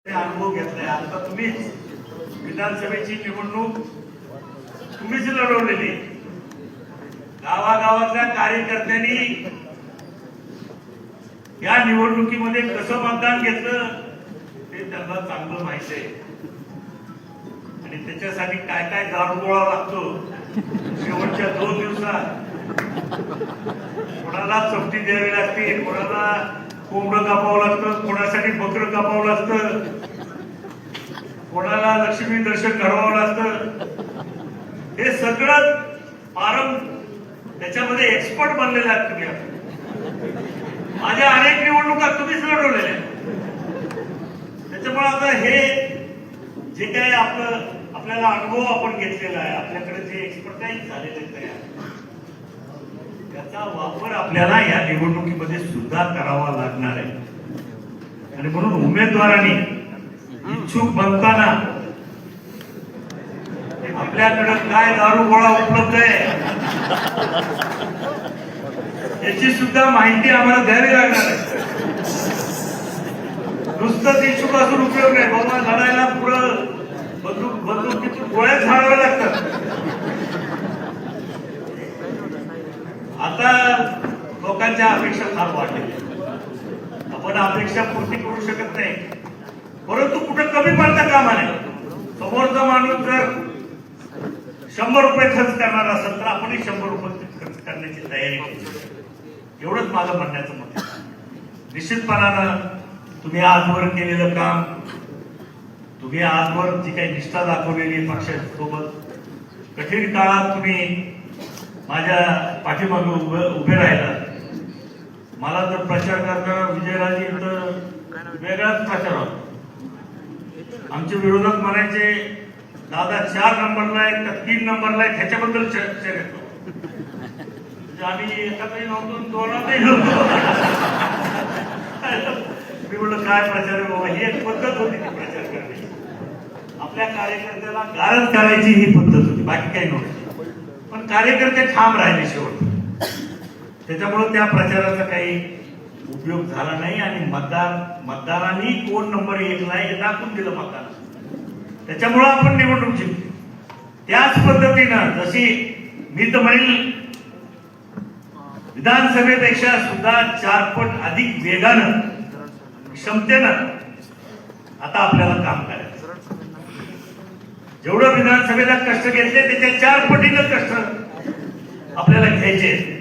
अनुभव घेतलाय. आता तुम्हीच विधानसभेची निवडणूक तुम्हीच लढवलेली. गावागावातल्या कार्यकर्त्यांनी या निवडणुकीमध्ये कसं मतदान घेतलं ते त्यांना चांगलं माहिती आहे आणि त्याच्यासाठी काय काय दारुगोळा लागतो शेवटच्या 2 दिवसात. कोणाला चपटी द्यावी लागते, कोणाला कोंबडं कापावं लागतं, कोणासाठी बकरं कापावं लागतं, कोणाला लक्ष्मी दर्शन घडवावं लागतं. हे सगळं त्याच्यामध्ये एक्सपर्ट बनलेले आहात तुम्ही. माझ्या अनेक निवडणुका तुम्हीच लढवलेल्या. त्याच्यामुळे आता हे जे काही आपल्याला अनुभव आपण घेतलेला आहे, आपल्याकडे जे एक्सपर्टाईज झालेले तयार, त्याचा वापर आपल्याला या निवडणुकीमध्ये सुद्धा करावा लागणार आहे. आणि म्हणून उमेदवारांनी इच्छुक बनताना आपल्याकडे काय दारुगोळा उपलब्ध आहे याची सुद्धा माहिती आम्हाला द्यावी लागणार आहे. नुसतंच इच्छुक असून उपयोग नाही बाबा. लढायला पुढं बंदुकीतून गोळ्या झाडाव्या लागतात. आता लोकांच्या अपेक्षा फार वाढल्या. आपण अपेक्षा पूर्ती करू शकत नाही, परंतु कुठं कमी पडता कामा नये. समोरचा माणूस जर 100 रुपये खर्च करणार असेल तर आपणही 100 रुपये खर्च करण्याची तयारी केली. एवढंच माझं म्हणण्याचं मत आहे. निश्चितपणानं तुम्ही आजवर केलेलं काम, तुम्ही आजवर जी काही निष्ठा दाखवलेली पक्षासोबत, कठीण काळात तुम्ही माझ्या पाठीमागे उभे राहिला. मला जर प्रचार करताना विजयराजे तर वेगळाच प्रचार होता. आमचे विरोधक म्हणायचे दादा 4 नंबरला आहे का 3 नंबरला आहे ह्याच्याबद्दल चर्चा करतो. आम्ही एकातही नव्हतो, दोनातही नव्हतो. मी म्हणलं काय प्रचार आहे बाबा, ही एक पद्धत होती ती प्रचार करण्याची. आपल्या कार्यकर्त्याला गारद करायची ही पद्धत होती, बाकी काही नव्हती. पण कार्यकर्ते ठाम राहिले शेवट. त्याच्यामुळे त्या प्रचाराचा काही उपयोग झाला नाही आणि मतदारांनी कोण नंबर 1 ला हे दाखवून दिलं मतदार. त्याच्यामुळे आपण निवडणूक जिंकली. त्याच पद्धतीनं जशी मी तर म्हणेल विधानसभेपेक्षा सुद्धा 4 पट अधिक वेगानं, क्षमतेनं आता आपल्याला काम करायचं. जेवढं विधानसभेला कष्ट घेतले त्याच्या 4 पटीनं कष्ट आपल्याला घ्यायचे.